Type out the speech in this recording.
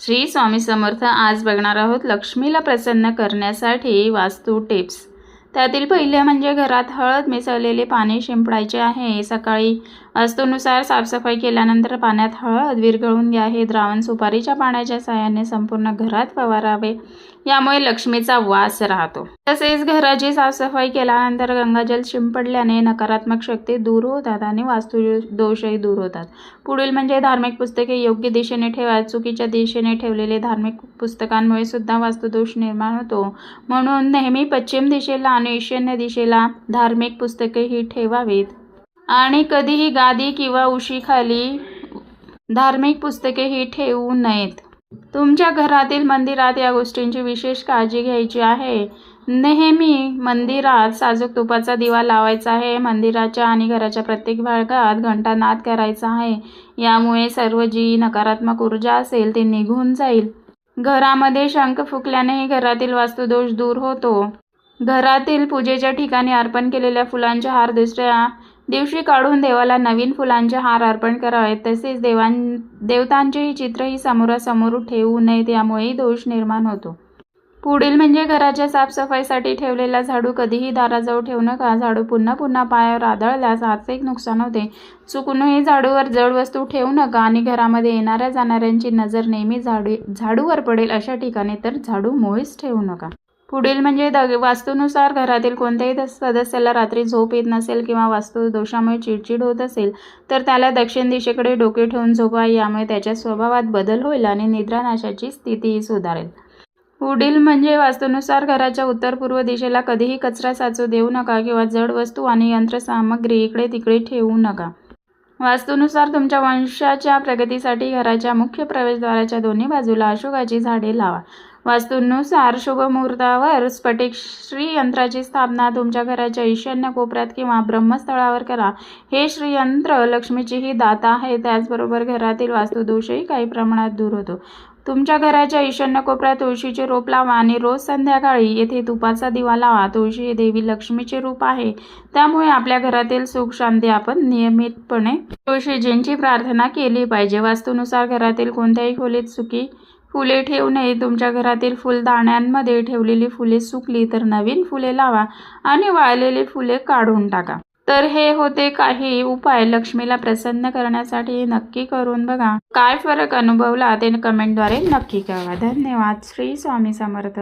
श्री स्वामी समर्थ. आज बघणार आहोत लक्ष्मीला प्रसन्न करण्यासाठी वास्तू टिप्स. त्यातील पहिले म्हणजे घरात हळद मिसळलेले पाणी शिंपडायचे आहे. सकाळी वास्तूनुसार साफसफाई केल्यानंतर पाण्यात हळद विरघळून घ्या. हे द्रावण सुपारीच्या पाण्याच्या साहाय्याने संपूर्ण घरात फवारावे. यामुळे लक्ष्मीचा वास राहतो. तसेच घराची साफसफाई केल्यानंतर गंगाजल शिंपडल्याने नकारात्मक शक्ती दूर होतात आणि वास्तू दोषही दूर होतात. पुढील म्हणजे धार्मिक पुस्तके योग्य दिशेने ठेवा. चुकीच्या दिशेने ठेवलेले धार्मिक पुस्तकांमुळे सुद्धा वास्तुदोष निर्माण होतो. म्हणून नेहमी पश्चिम दिशेला आणि ईशान्य दिशेला धार्मिक पुस्तकेही ठेवावीत. आणि कधीही गादी किंवा उशीखाली धार्मिक पुस्तकेही ठेवू नयेत. तुमच्या घरातील मंदिरात या गोष्टींची विशेष काळजी घ्यायची आहे. नेहमी मंदिरात साजूक तुपाचा दिवा लावायचा आहे. मंदिराच्या आणि घराच्या प्रत्येक भागात घंटानाद करायचा आहे. यामुळे सर्व जी नकारात्मक ऊर्जा असेल ती निघून जाईल. घरामध्ये शंख फुकल्यानेही घरातील वास्तुदोष दूर होतो. घरातील पूजेच्या ठिकाणी अर्पण केलेल्या फुलांचे हार दुसऱ्या दिवशी काढून देवाला नवीन फुलांचे हार अर्पण करावेत. तसेच देवतांचेही चित्रही समोरासमोर ठेवू नयेत. यामुळेही दोष निर्माण होतो. पुढील म्हणजे घराच्या साफसफाईसाठी ठेवलेला झाडू कधीही दाराजवळ ठेवू नका. झाडू पुन्हा पुन्हा पायावर आदळल्यास आर्थिक नुकसान होते. चुकूनही झाडूवर जड वस्तू ठेवू नका आणि घरामध्ये येणाऱ्या जाणाऱ्यांची नजर नेहमी झाडूवर पडेल अशा ठिकाणी तर झाडू मुळीच ठेवू नका. पुढील म्हणजे वास्तूनुसार घरातील कोणत्याही सदस्याला रात्री झोप येत नसेल किंवा वास्तू दोषामुळे चिडचिड होत असेल तर त्याला दक्षिण दिशेकडे डोके ठेवून झोपवा. यामुळे त्याच्या स्वभावात बदल होईल आणि निद्रानाशाची स्थितीही सुधारेल. पुढील म्हणजे वास्तूनुसार घराच्या उत्तर पूर्व दिशेला कधीही कचरा साचू देऊ नका किंवा जड वस्तू आणि यंत्रसामग्री इकडे तिकडे ठेवू नका. वास्तूनुसार तुमच्या वंशाच्या प्रगतीसाठी घराच्या मुख्य प्रवेशद्वाराच्या दोन्ही बाजूला अशोकाची झाडे लावा. वास्तूनुसार शुभ मुहूर्तावर स्फटिक श्रीयंत्राची स्थापना तुमच्या घराच्या ईशान्य कोपऱ्यात किंवा ब्रह्मस्थळावर करा. हे श्रीयंत्र लक्ष्मीचीही दाता आहे. त्याचबरोबर घरातील वास्तुदोषही काही प्रमाणात दूर होतो. तुमच्या घराच्या ईशान्य कोपऱ्यात तुळशीचे रोप लावा आणि रोज संध्याकाळी येथे तुपाचा दिवा लावा. तुळशी ही देवी लक्ष्मीचे रूप आहे. त्यामुळे आपल्या घरातील सुख शांती आपण नियमितपणे तुळशीजींची प्रार्थना केली पाहिजे. वास्तूनुसार घरातील कोणत्याही खोलीत सुकी फुले ठेवू नये. तुमच्या घरातील फुलदाण्यांमध्ये ठेवलेली फुले सुकली तर नवीन फुले लावा आणि वाळलेली फुले काढून टाका. तर हे होते काही उपाय लक्ष्मीला प्रसन्न करण्यासाठी. नक्की करून बघा. काय फरक अनुभवला ते कमेंटद्वारे नक्की कळवा. धन्यवाद. श्री स्वामी समर्थ.